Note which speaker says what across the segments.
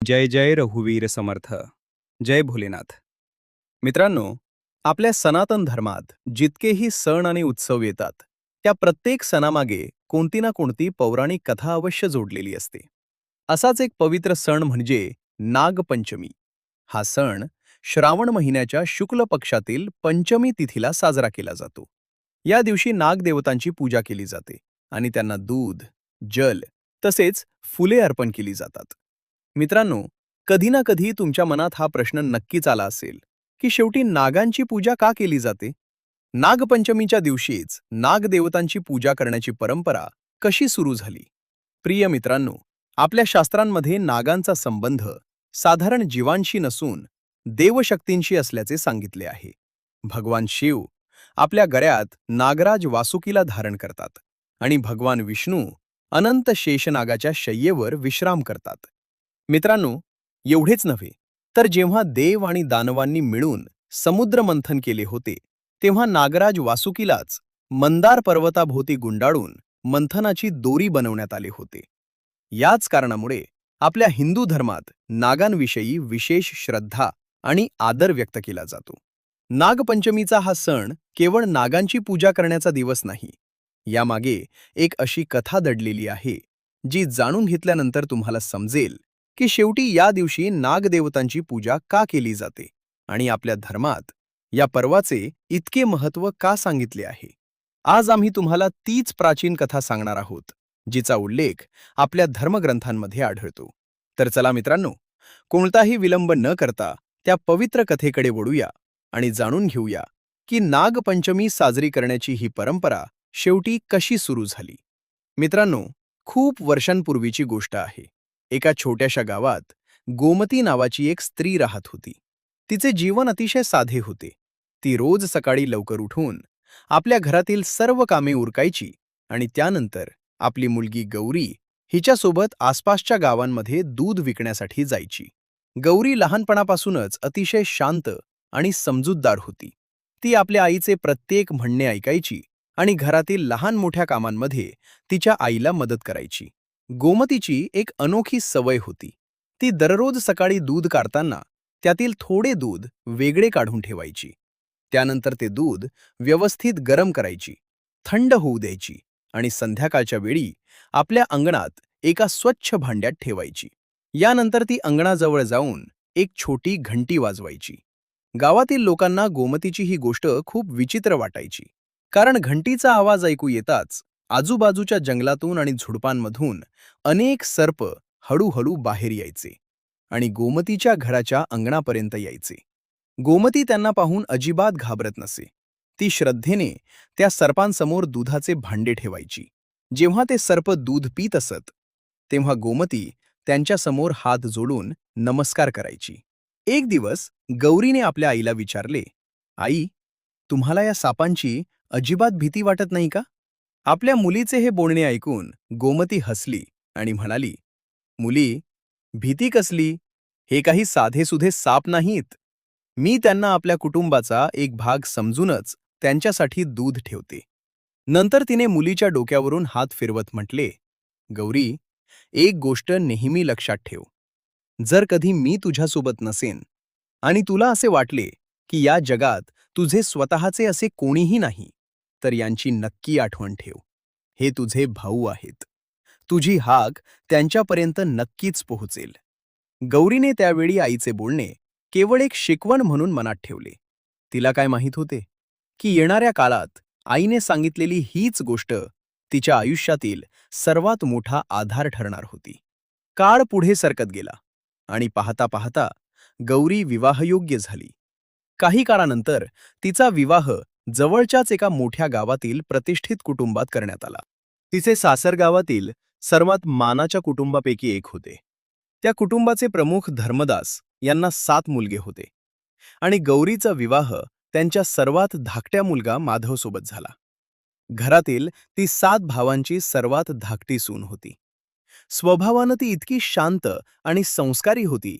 Speaker 1: जय जय रघुवीर समर्थ. जय भोलेनाथ. मित्रांनो, आपल्या सनातन धर्मात जितकेही सण आणि उत्सव येतात, त्या प्रत्येक सणामागे कोणती ना कोणती पौराणिक कथा अवश्य जोडलेली असते. असाच एक पवित्र सण म्हणजे नागपंचमी. हा सण श्रावण महिन्याच्या शुक्ल पक्षातील पंचमी तिथीला साजरा केला जातो. या दिवशी नागदेवतांची पूजा केली जाते आणि त्यांना दूध, जल तसेच फुले अर्पण केली जातात. मित्रांनो, कधी ना कधी तुमच्या मनात हा प्रश्न नक्कीच आला असेल की शेवटी नागांची पूजा का केली जाते? नागपंचमीच्या दिवशीच नागदेवतांची पूजा करण्याची परंपरा कशी सुरू झाली? प्रिय मित्रांनो, आपल्या शास्त्रांमध्ये नागांचा संबंध साधारण जीवांशी नसून देवशक्तींशी असल्याचे सांगितले आहे. भगवान शिव आपल्या गळ्यात नागराज वासुकीला धारण करतात आणि भगवान विष्णू अनंत शेषनागाच्या शय्येवर विश्राम करतात. मित्रांनो, एवढेच नव्हे तर जेव्हा देव आणि दानवांनी मिळून समुद्र मंथन केले होते, तेव्हा नागराज वासुकीलाच मंदार पर्वताभोवती गुंडाळून मंथनाची दोरी बनवण्यात आले होते. याच कारणामुळे आपल्या हिंदू धर्मात नागांविषयी विशेष श्रद्धा आणि आदर व्यक्त केला जातो. नागपंचमीचा हा सण केवळ नागांची पूजा करण्याचा दिवस नाही. यामागे एक अशी कथा दडलेली आहे, जी जाणून घेतल्यानंतर तुम्हाला समजेल की शेवटी या दिवशी नागदेवतांची पूजा का केली जाते आणि आपल्या धर्मात या पर्वाचे इतके महत्त्व का सांगितले आहे. आज आम्ही तुम्हाला तीच प्राचीन कथा सांगणार आहोत, जिचा उल्लेख आपल्या धर्मग्रंथांमध्ये आढळतो. तर चला मित्रांनो, कोणताही विलंब न करता त्या पवित्र कथेकडे वळूया आणि जाणून घेऊया की नागपंचमी साजरी करण्याची ही परंपरा शेवटी कशी सुरू झाली. मित्रांनो, खूप वर्षांपूर्वीची गोष्ट आहे. एका छोट्याशा गावात गोमती नावाची एक स्त्री राहत होती. तिचे जीवन अतिशय साधे होते. ती रोज सकाळी लवकर उठून आपल्या घरातील सर्व कामे उरकायची आणि त्यानंतर आपली मुलगी गौरी हिच्यासोबत आसपासच्या गावांमध्ये दूध विकण्यासाठी जायची. गौरी लहानपणापासूनच अतिशय शांत आणि समजूतदार होती. ती आपल्या आईचे प्रत्येक म्हणणे ऐकायची आणि घरातील लहान मोठ्या कामांमध्ये तिच्या आईला मदत करायची. गोमतीची एक अनोखी सवय होती. ती दररोज सकाळी दूध काढताना त्यातील थोडे दूध वेगळे काढून ठेवायची. त्यानंतर ते दूध व्यवस्थित गरम करायची, थंड होऊ द्यायची आणि संध्याकाळच्या वेळी आपल्या अंगणात एका स्वच्छ भांड्यात ठेवायची. यानंतर ती अंगणाजवळ जाऊन एक छोटी घंटी वाजवायची. गावातील लोकांना गोमतीची ही गोष्ट खूप विचित्र वाटायची, कारण घंटीचा आवाज ऐकू येताच आजूबाजूच्या जंगलातून आणि झुडपांमधून अनेक सर्प हळूहळू बाहेर यायचे आणि गोमतीच्या घराच्या अंगणापर्यंत यायचे. गोमती त्यांना पाहून अजिबात घाबरत नसे. ती श्रद्धेने त्या सर्पांसमोर दुधाचे भांडे ठेवायची. जेव्हा ते सर्प दूध पीत असत, तेव्हा गोमती त्यांच्यासमोर हात जोडून नमस्कार करायची. एक दिवस गौरीने आपल्या आईला विचारले, "आई, तुम्हाला या सापांची अजिबात भीती वाटत नाही का?" आपल्या मुलीचे हे बोलणे ऐकून गोमती हसली आणि म्हणाली, "मुली, भीती कसली? हे काही साधेसुधे साप नाहीत. मी त्यांना आपल्या कुटुंबाचा एक भाग समजूनच त्यांच्यासाठी दूध ठेवते." नंतर तिने मुलीच्या डोक्यावरून हात फिरवत म्हटले, "गौरी, एक गोष्ट नेहमी लक्षात ठेव. जर कधी मी तुझ्यासोबत नसेन आणि तुला असे वाटले की या जगात तुझे स्वतःचे असे कोणीही नाही, तर यांची नक्की आठवण ठेव. हे तुझे भाऊ आहेत. तुझी हाक त्यांच्यापर्यंत नक्कीच पोहोचेल." गौरीने त्यावेळी आईचे बोलणे केवळ एक शिकवण म्हणून मनात ठेवले. तिला काय माहीत होते की येणाऱ्या काळात आईने सांगितलेली हीच गोष्ट तिच्या आयुष्यातील सर्वात मोठा आधार ठरणार होती. काळ पुढे सरकत गेला आणि पाहता पाहता गौरी विवाहयोग्य झाली. काही काळानंतर तिचा विवाह जवळच्याच एका मोठ्या गावातील प्रतिष्ठित कुटुंबात करण्यात आला. तिचे सासर गावातील सर्वात मानाच्या कुटुंबापैकी एक होते. त्या कुटुंबाचे प्रमुख धर्मदास यांना 7 मुलगे होते आणि गौरीचा विवाह त्यांच्या सर्वात धाकट्या मुलगा माधवसोबत झाला. घरातील ती 7 भावांची सर्वात धाकटी सून होती. स्वभावानं ती इतकी शांत आणि संस्कारी होती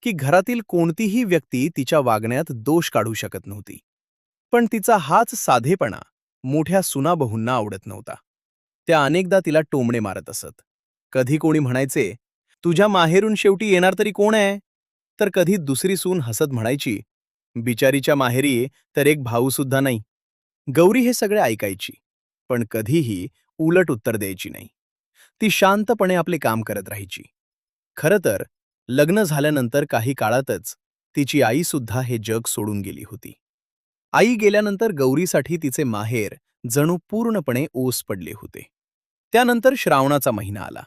Speaker 1: की घरातील कोणतीही व्यक्ती तिच्या वागण्यात दोष काढू शकत नव्हती. पण तिचा हाच साधेपणा मोठ्या सुनाबहूंना आवडत नव्हता. त्या अनेकदा तिला टोमणे मारत असत. कधी कोणी म्हणायचे, तुझ्या माहेरून शेवटी येणार तरी कोण आहे? तर कधी दुसरी सून हसत म्हणायची, बिचारीच्या माहेरी तर एक भाऊ सुद्धा नाही. गौरी हे सगळे ऐकायची, पण कधीही उलट उत्तर द्यायची नाही. ती शांतपणे आपले काम करत राहायची. खरं तर लग्न झाल्यानंतर काही काळातच तिची आई सुद्धा हे जग सोडून गेली होती. आई गेल्यानंतर गौरीसाठी तिचे माहेर जणू पूर्णपणे ओस पडले होते. त्यानंतर श्रावणाचा महिना आला.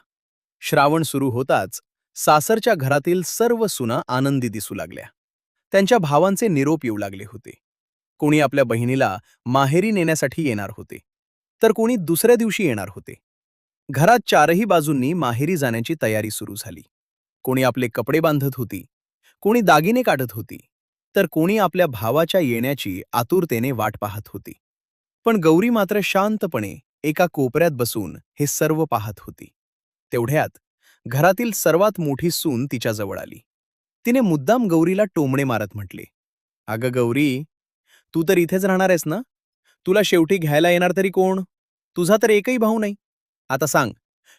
Speaker 1: श्रावण सुरू होताच सासरच्या घरातील सर्व सुना आनंदी दिसू लागल्या. त्यांच्या भावांचे निरोप येऊ लागले होते. कोणी आपल्या बहिणीला माहेरी नेण्यासाठी येणार होते, तर कोणी दुसऱ्या दिवशी येणार होते. घरात चारही बाजूंनी माहेरी जाण्याची तयारी सुरू झाली. कोणी आपले कपडे बांधत होती, कोणी दागिने काढत होती, तर कोणी आपल्या भावाच्या येण्याची आतुरतेने वाट पाहत होती. पण गौरी मात्र शांतपणे एका कोपऱ्यात बसून हे सर्व पाहत होती. तेवढ्यात घरातील सर्वात मोठी सून तिच्याजवळ आली. तिने मुद्दाम गौरीला टोमणे मारत म्हटले, "अगं गौरी, तू तर इथेच राहणार आहेस ना? तुला शेवटी घ्यायला येणार तरी कोण? तुझा तर एकही भाऊ नाही. आता सांग,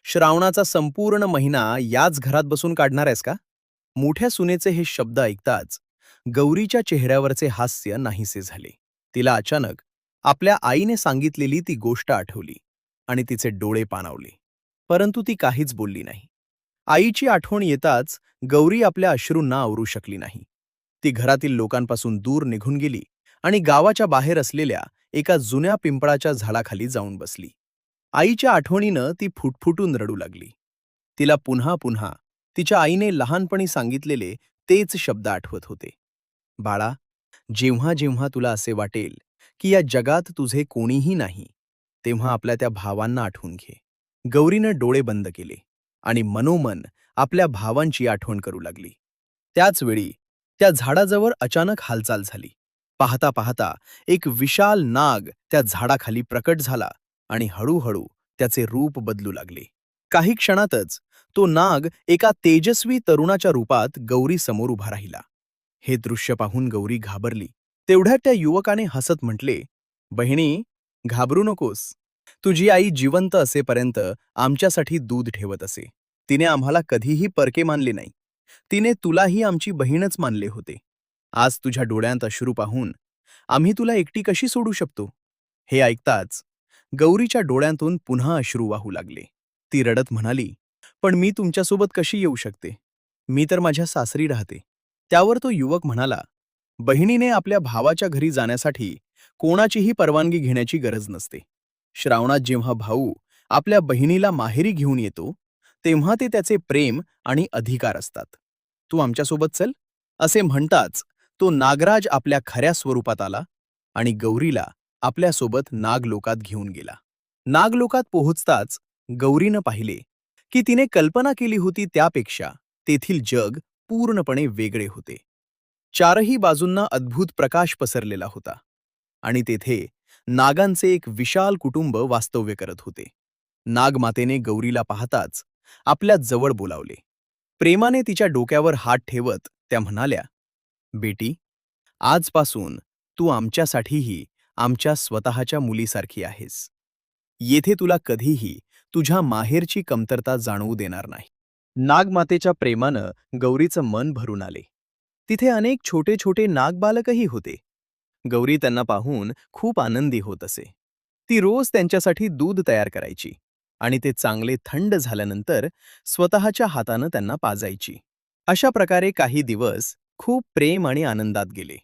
Speaker 1: श्रावणाचा संपूर्ण महिना याच घरात बसून काढणार आहेस का?" मोठ्या सुनेचे हे शब्द ऐकताच गौरीच्या चेहऱ्यावरचे हास्य नाहीसे झाले. तिला अचानक आपल्या आईने सांगितलेली ती गोष्ट आठवली आणि तिचे डोळे पाणावले. परंतु ती काहीच बोलली नाही. आईची आठवण येताच गौरी आपल्या अश्रूंना आवरू शकली नाही. ती घरातील लोकांपासून दूर निघून गेली आणि गावाच्या बाहेर असलेल्या एका जुन्या पिंपळाच्या झाडाखाली जाऊन बसली. आईच्या आठवणीनं ती फुटफुटून रडू लागली. तिला पुन्हा पुन्हा तिच्या आईने लहानपणी सांगितलेले तेच शब्द आठवत होते. "बाळा, जेव्हा जेव्हा तुला असे वाटेल की या जगात तुझे कोणीही नाही, तेव्हा आपल्या त्या भावांना आठवून घे." गौरीनं डोळे बंद केले आणि मनोमन आपल्या भावांची आठवण करू लागली. त्याच वेळी त्या झाडाजवळ अचानक हालचाल झाली. पाहता पाहता एक विशाल नाग त्या झाडाखाली प्रकट झाला आणि हळूहळू त्याचे रूप बदलू लागले. काही क्षणातच तो नाग एका तेजस्वी तरुणाच्या रूपात गौरी समोर उभा राहिला. हे दृश्य पाहून गौरी घाबरली. तेवढ्यात त्या युवकाने हसत म्हटले, "बहिणी, घाबरू नकोस. तुझी आई जिवंत असेपर्यंत आमच्यासाठी दूध ठेवत असे. तिने आम्हाला कधीही परके मानले नाही. तिने तुलाही आमची बहीणच मानले होते. आज तुझ्या डोळ्यांत अश्रू पाहून आम्ही तुला एकटी कशी सोडू शकतो?" हे ऐकताच गौरीच्या डोळ्यांतून पुन्हा अश्रू वाहू लागले. ती रडत म्हणाली, "पण मी तुमच्यासोबत कशी येऊ शकते? मी तर माझ्या सासरी राहते." त्यावर तो युवक म्हणाला, "बहिणीने आपल्या भावाच्या घरी जाण्यासाठी कोणाचीही परवानगी घेण्याची गरज नसते. श्रावणात जेव्हा भाऊ आपल्या बहिणीला माहेरी घेऊन येतो, तेव्हा ते त्याचे प्रेम आणि अधिकार असतात. तू आमच्यासोबत चल." असे म्हणताच तो नागराज आपल्या खऱ्या स्वरूपात आला आणि गौरीला आपल्यासोबत नागलोकात घेऊन गेला. नागलोकात पोहोचताच गौरीनं पाहिले की तिने कल्पना केली होती त्यापेक्षा तेथील जग पूर्णपणे वेगळे होते. चारही बाजूंना अद्भुत प्रकाश पसरलेला होता आणि तेथे नागांचे एक विशाल कुटुंब वास्तव्य करत होते. नागमातेने गौरीला पाहताच आपल्या जवळ बोलावले. प्रेमाने तिच्या डोक्यावर हात ठेवत त्या म्हणाल्या, "बेटी, आजपासून तू आमच्यासाठीही आमच्या स्वतःच्या मुलीसारखी आहेस. येथे तुला कधीही तुझ्या माहेरची कमतरता जाणवू देणार नाही." नागमातेच्या प्रेमानं गौरीचं मन भरून आले. तिथे अनेक छोटे छोटे नागबालकही होते. गौरी त्यांना पाहून खूप आनंदी होत असे. ती रोज त्यांच्यासाठी दूध तयार करायची आणि ते चांगले थंड झाल्यानंतर स्वतःच्या हातानं त्यांना पाजायची. अशा प्रकारे काही दिवस खूप प्रेम आणि आनंदात गेले.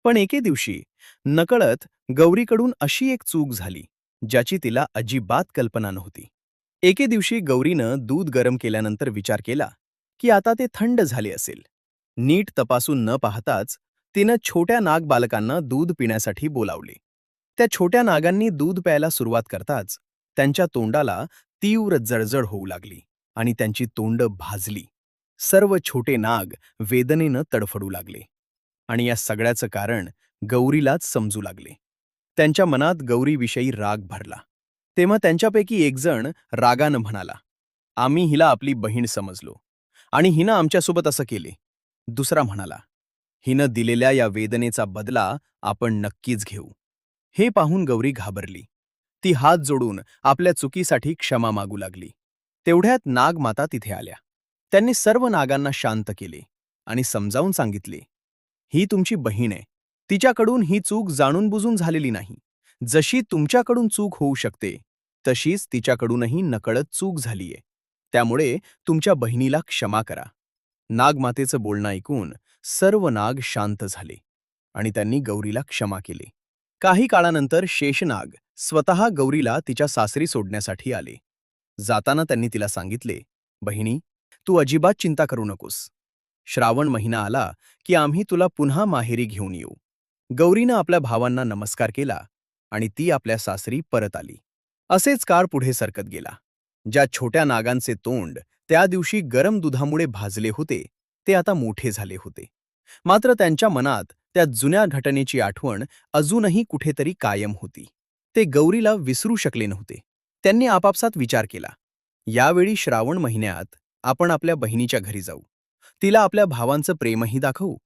Speaker 1: पण एके दिवशी नकळत गौरीकडून अशी एक चूक झाली, ज्याची तिला अजिबात कल्पना नव्हती. एके दिवशी गौरीनं दूध गरम केल्यानंतर विचार केला की आता ते थंड झाले असेल. नीट तपासून न पाहताच तिनं छोट्या नाग बालकांना दूध पिण्यासाठी बोलावले. त्या छोट्या नागांनी दूध प्यायला सुरुवात करताच त्यांच्या तोंडाला तीव्र जळजळ होऊ लागली आणि त्यांची तोंड भाजली. सर्व छोटे नाग वेदनेनं तडफडू लागले आणि या सगळ्याचं कारण गौरीलाच समजू लागले. त्यांच्या मनात गौरीविषयी राग भरला. तेव्हा त्यांच्यापैकी एक जण रागानं म्हणाला, "आम्ही हिला आपली बहीण समजलो आणि हिनं आमच्यासोबत असं केले." दुसरा म्हणाला, "हिनं दिलेल्या या वेदनेचा बदला आपण नक्कीच घेऊ." हे पाहून गौरी घाबरली. ती हात जोडून आपल्या चुकीसाठी क्षमा मागू लागली. तेवढ्यात नागमाता तिथे आल्या. त्यांनी सर्व नागांना शांत केले आणि समजावून सांगितले, ही तुमची बहीण आहे. तिच्याकडून ही चूक जाणून बुजून झालेली नाही. जशी तुमच्याकडून चूक होऊ शकते, तशीच तिच्याकडूनही नकळत चूक झालीये. त्यामुळे तुमच्या बहिणीला क्षमा करा. नागमातेचं बोलणं ऐकून सर्व नाग शांत झाले आणि त्यांनी गौरीला क्षमा केली. काही काळानंतर शेषनाग स्वतः गौरीला तिच्या सासरी सोडण्यासाठी आले. जाताना त्यांनी तिला सांगितले, बहिणी, तू अजिबात चिंता करू नकोस. श्रावण महिना आला की आम्ही तुला पुन्हा माहेरी घेऊन येऊ. गौरीनं आपल्या भावांना नमस्कार केला आणि ती आपल्या सासरी परत आली. असेच काळ पुढे सरकत गेला. ज्या छोट्या नागांचे तोंड त्या दिवशी गरम दुधामुळे भाजले होते, ते आता मोठे झाले होते. मात्र त्यांच्या मनात त्या जुन्या घटनेची आठवण अजूनही कुठेतरी कायम होती. ते गौरीला विसरू शकले नव्हते. त्यांनी आपापसात विचार केला, यावेळी श्रावण महिन्यात आपण आपल्या बहिणीच्या घरी जाऊ. तिला आपल्या भावांचं प्रेमही दाखवू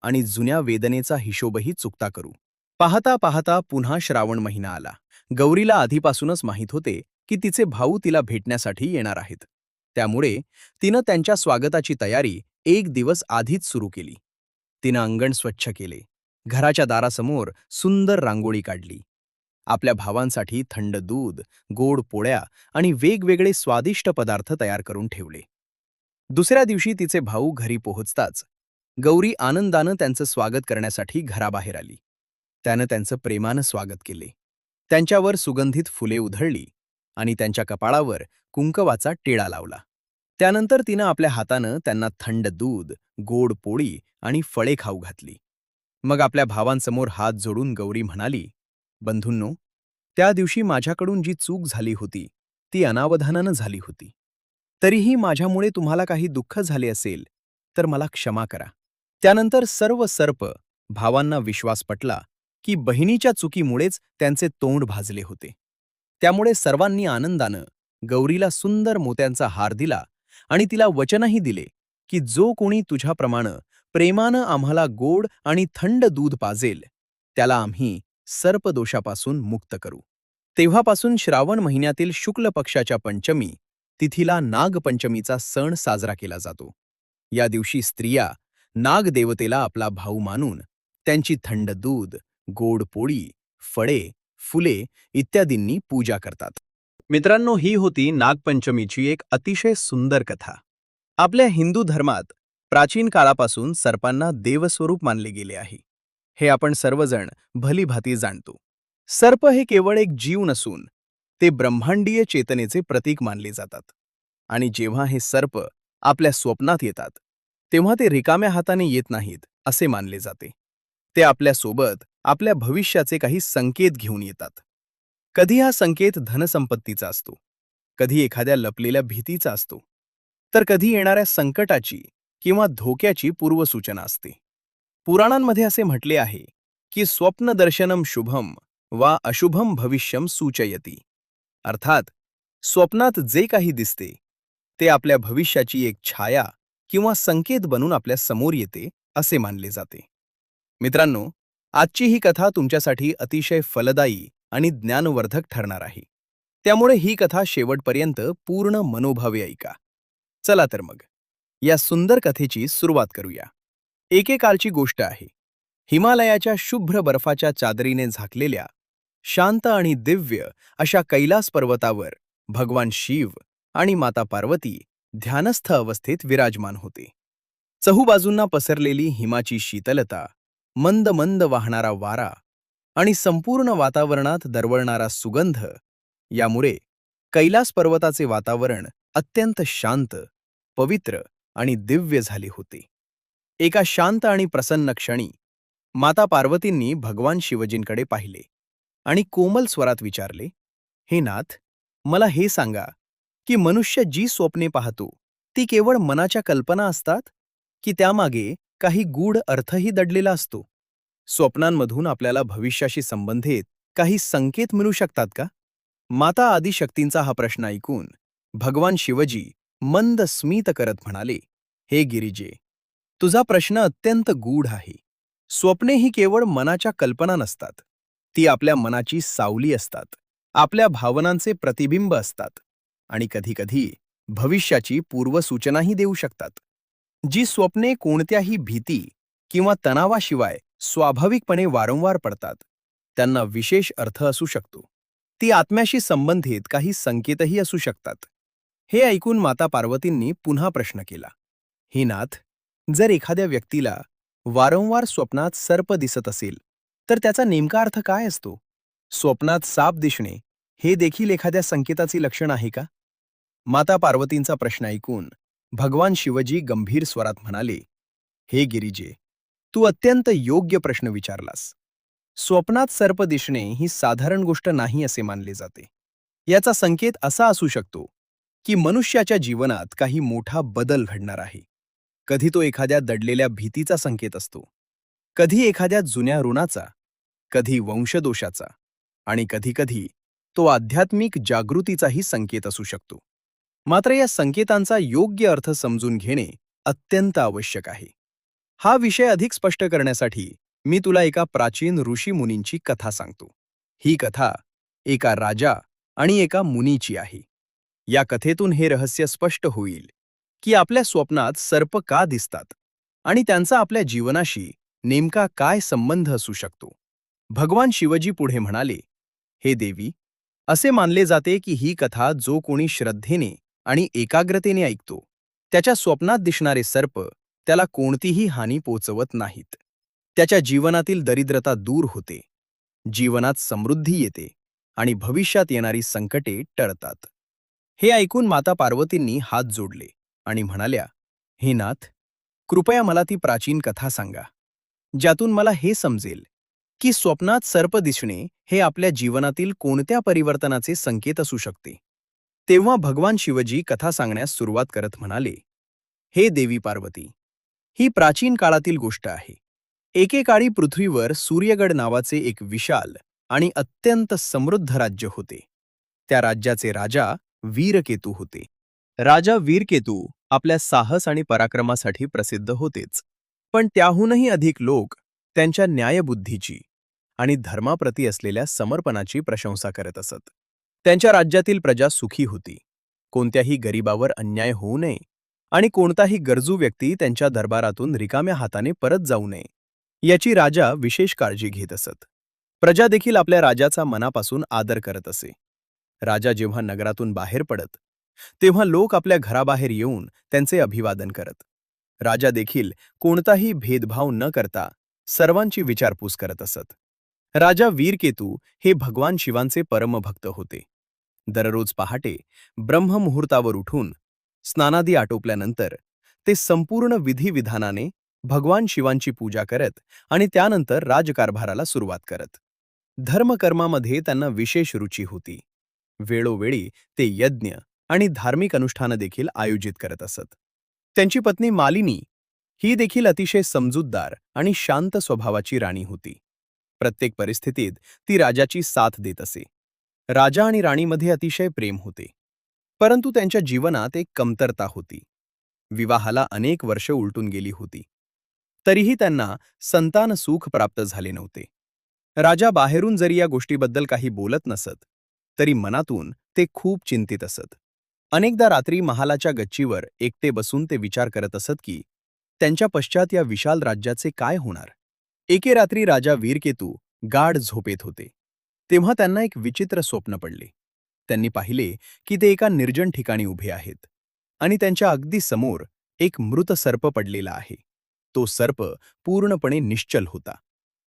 Speaker 1: आणि जुन्या वेदनेचा हिशोबही चुकता करू. पाहता पाहता पुन्हा श्रावण महिना आला. गौरीला आधीपासूनच माहीत होते की तिचे भाऊ तिला भेटण्यासाठी येणार आहेत. त्यामुळे तिनं त्यांच्या स्वागताची तयारी एक दिवस आधीच सुरू केली. तिनं अंगण स्वच्छ केले, घराच्या दारासमोर सुंदर रांगोळी काढली. आपल्या भावांसाठी थंड दूध, गोड पोळ्या आणि वेगवेगळे स्वादिष्ट पदार्थ तयार करून ठेवले. दुसऱ्या दिवशी तिचे भाऊ घरी पोहोचताच गौरी आनंदानं त्यांचं स्वागत करण्यासाठी घराबाहेर आली. त्यानं त्यांचं प्रेमानं स्वागत केले. त्यांच्यावर सुगंधित फुले उधळली आणि त्यांच्या कपाळावर कुंकवाचा टिळा लावला. त्यानंतर तिनं आपल्या हातानं त्यांना थंड दूध, गोड पोळी आणि फळे खाऊ घातली. मग आपल्या भावांसमोर हात जोडून गौरी म्हणाली, बंधूंनो, त्या दिवशी माझ्याकडून जी चूक झाली होती ती अनावधानानं झाली होती. तरीही माझ्यामुळे तुम्हाला काही दुःख झाले असेल तर मला क्षमा करा. त्यानंतर सर्व सर्प भावांना विश्वास पटला की बहिणीच्या चुकीमुळेच त्यांचे तोंड भाजले होते. त्यामुळे सर्वांनी आनंदानं गौरीला सुंदर मोत्यांचा हार दिला आणि तिला वचनही दिले की जो कोणी तुझ्याप्रमाणे प्रेमानं आम्हाला गोड आणि थंड दूध पाजेल त्याला आम्ही सर्पदोषापासून मुक्त करू. तेव्हापासून श्रावण महिन्यातील शुक्ल पक्षाच्या पंचमी तिथीला नागपंचमीचा सण साजरा केला जातो. या दिवशी स्त्रिया नागदेवतेला आपला भाऊ मानून त्यांची थंड दूध, गोड पोळी, फळे, फुले इत्यादींनी पूजा करतात. मित्रांनो, ही होती नागपंचमीची एक अतिशय सुंदर कथा. आपल्या हिंदू धर्मात प्राचीन काळापासून सर्पांना देवस्वरूप मानले गेले आहे. हे आपण सर्वजण भलीभाती जाणतो. सर्प हे केवळ एक जीव नसून ते ब्रह्मांडीय चेतनेचे प्रतीक मानले जातात. आणि जेव्हा हे सर्प आपल्या स्वप्नात येतात तेव्हा ते रिकाम्या हाताने येत नाहीत असे मानले जाते. ते आपल्यासोबत आपल्या भविष्याचे काही संकेत घेऊन येतात. कधी हा संकेत धनसंपत्तीचा असतो, कधी एखाद्या लपलेल्या भीतीचा असतो, तर कधी येणाऱ्या संकटाची किंवा धोक्याची पूर्वसूचना असते. पुराणांमध्ये असे म्हटले आहे की स्वप्नदर्शनम शुभम वा अशुभम भविष्यम सूचयती. अर्थात स्वप्नात जे काही दिसते ते आपल्या भविष्याची एक छाया किंवा संकेत बनून आपल्या समोर येते असे मानले जाते. मित्रांनो, आजची ही कथा तुमच्यासाठी अतिशय फलदायी आणि ज्ञानवर्धक ठरणार आहे. त्यामुळे ही कथा शेवटपर्यंत पूर्ण मनोभावे ऐका. चला तर मग या सुंदर कथेची सुरुवात करूया. एकेकाळची गोष्ट आहे. हिमालयाच्या शुभ्र बर्फाच्या चादरीने झाकलेल्या शांत आणि दिव्य अशा कैलास पर्वतावर भगवान शिव आणि माता पार्वती ध्यानस्थ अवस्थेत विराजमान होते. चहूबाजूंना पसरलेली हिमाची शीतलता, मंद मंद वाहणारा वारा आणि संपूर्ण वातावरणात दरवळणारा सुगंध यामुळे कैलास पर्वताचे वातावरण अत्यंत शांत, पवित्र आणि दिव्य झाले होते. एका शांत आणि प्रसन्न क्षणी माता पार्वतींनी भगवान शिवजींकडे पाहिले आणि कोमल स्वरात विचारले, हे नाथ, मला हे सांगा की मनुष्य जी स्वप्ने पाहतो ती केवळ मनाच्या कल्पना असतात की त्यामागे काही गूढ अर्थही दडलेला असतो? स्वप्नांमधून आपल्याला भविष्याशी संबंधित काही संकेत मिळू शकतात का? माता आदिशक्तींचा हा प्रश्न ऐकून भगवान शिवजी मंद स्मित करत म्हणाले, हे गिरिजे, तुझा प्रश्न अत्यंत गूढ आहे. स्वप्ने ही केवळ मनाच्या कल्पना नसतात. ती आपल्या मनाची सावली असतात, आपल्या भावनांचे प्रतिबिंब असतात आणि कधीकधी भविष्याची पूर्वसूचनाही देऊ शकतात. जी स्वप्ने कोणत्याही भीती किंवा तणावाशिवाय स्वाभाविकपणे वारंवार पडतात, त्यांना विशेष अर्थ असू शकतो. ती आत्म्याशी संबंधित काही संकेतही असू शकतात. हे ऐकून माता पार्वतींनी पुन्हा प्रश्न केला, हे नाथ, जर एखाद्या व्यक्तीला वारंवार स्वप्नात सर्प दिसत असेल, तर त्याचा नेमका अर्थ काय असतो? स्वप्नात साप दिसणे हे देखील एखाद्या संकेताचे लक्षण आहे का? माता पार्वतींचा प्रश्न ऐकून भगवान शिवजी गंभीर स्वरात म्हणाले, हे गिरिजे, तू अत्यंत योग्य प्रश्न विचारलास. स्वप्नात सर्प दिसणे ही साधारण गोष्ट नाही असे मानले जाते. याचा संकेत असा असू शकतो की मनुष्याच्या जीवनात काही मोठा बदल घडणार आहे. कधी तो एखाद्या दडलेल्या भीतीचा संकेत असतो, कधी एखाद्या जुन्या ऋणाचा, कधी वंशदोषाचा, आणि कधी-कधी तो आध्यात्मिक जागृतीचाही संकेत असू शकतो. मात्र या संकेतांचा योग्य अर्थ समजून घेणे अत्यंत आवश्यक आहे. हा विषय अधिक स्पष्ट करण्यासाठी मी तुला एका प्राचीन ऋषीमुनींची कथा सांगतो. ही कथा एका राजा आणि एका मुनीची आहे. या कथेतून हे रहस्य स्पष्ट होईल की आपल्या स्वप्नात सर्प का दिसतात आणि त्यांचा आपल्या जीवनाशी नेमका काय संबंध असू शकतो. भगवान शिवजी पुढे म्हणाले, हे देवी, असे मानले जाते की ही कथा जो कोणी श्रद्धेने आणि एकाग्रतेने ऐकतो, त्याच्या स्वप्नात दिसणारे सर्प त्याला कोणतीही हानी पोचवत नाहीत. त्याच्या जीवनातील दरिद्रता दूर होते, जीवनात समृद्धी येते आणि भविष्यात येणारी संकटे टळतात. हे ऐकून माता पार्वतींनी हात जोडले आणि म्हणाल्या, हे नाथ, कृपया मला ती प्राचीन कथा सांगा, ज्यातून मला हे समजेल की स्वप्नात सर्प दिसणे हे आपल्या जीवनातील कोणत्या परिवर्तनाचे संकेत असू शकते. तेव्हा भगवान शिवजी कथा सांगण्यास सुरुवात करत म्हणाले, हे देवी पार्वती, ही प्राचीन काळातील गोष्ट आहे. एकेकाळी पृथ्वीवर सूर्यगड नावाचे एक विशाल आणि अत्यंत समृद्ध राज्य होते. त्या राज्याचे राजा वीरकेतू होते. राजा वीरकेतू आपल्या साहस आणि पराक्रमासाठी प्रसिद्ध होतेच, पण त्याहूनही अधिक लोक त्यांच्या न्यायबुद्धीची आणि धर्माप्रती असलेल्या समर्पणाची प्रशंसा करत असत. त्यांच्या राज्यातील प्रजा सुखी होती, कोणत्याही गरिबावर अन्याय होऊ नये आणि कोणताही गरजू व्यक्ती त्यांच्या दरबारातून रिकाम्या हाताने परत जाऊ नये, याची राजा विशेष काळजी घेत असत. प्रजा देखील आपल्या राजाचा मनापासून आदर करत असे. राजा जेव्हा नगरातून बाहेर पडत, तेव्हा लोक आपल्या घराबाहेर येऊन त्यांचे अभिवादन करत. राजा देखील कोणताही भेदभाव न करता सर्वांची विचारपूस करत असत. राजा वीरकेतू हे भगवान शिवांचे परमभक्त होते. दररोज पहाटे ब्रह्ममुहूर्तावर उठून स्नानादी आटोपल्यानंतर ते संपूर्ण विधिविधानाने भगवान शिवांची पूजा करत आणि त्यानंतर राजकारभाराला सुरुवात करत. धर्मकर्मामध्ये त्यांना विशेष रुची होती. वेळोवेळी ते यज्ञ आणि धार्मिक अनुष्ठानं देखील आयोजित करत असत. त्यांची पत्नी मालिनी ही देखील अतिशय समजूतदार आणि शांत स्वभावाची राणी होती. प्रत्येक परिस्थितीत ती राजाची साथ देत असे. राजा आणि राणीमध्ये अतिशय प्रेम होते, परंतु त्यांच्या जीवनात एक कमतरता होती. विवाहाला अनेक वर्ष उलटून गेली होती, तरीही त्यांना संतान सुख प्राप्त झाले नव्हते. राजा बाहेरून जरी या गोष्टीबद्दल काही बोलत नसत, तरी मनातून ते खूप चिंतित असत. अनेकदा रात्री महालाच्या गच्चीवर एकटे बसून ते विचार करत असत की त्यांच्या पश्चात या विशाल राज्याचे काय होणार. एके रात्री राजा वीरकेतू गाढ झोपेत होते. तेव्हा त्यांना एक विचित्र स्वप्न पडले. त्यांनी पाहिले की ते एका निर्जन ठिकाणी उभे आहेत आणि त्यांच्या अगदी समोर एक मृत सर्प पडलेला आहे. तो सर्प पूर्णपणे निश्चल होता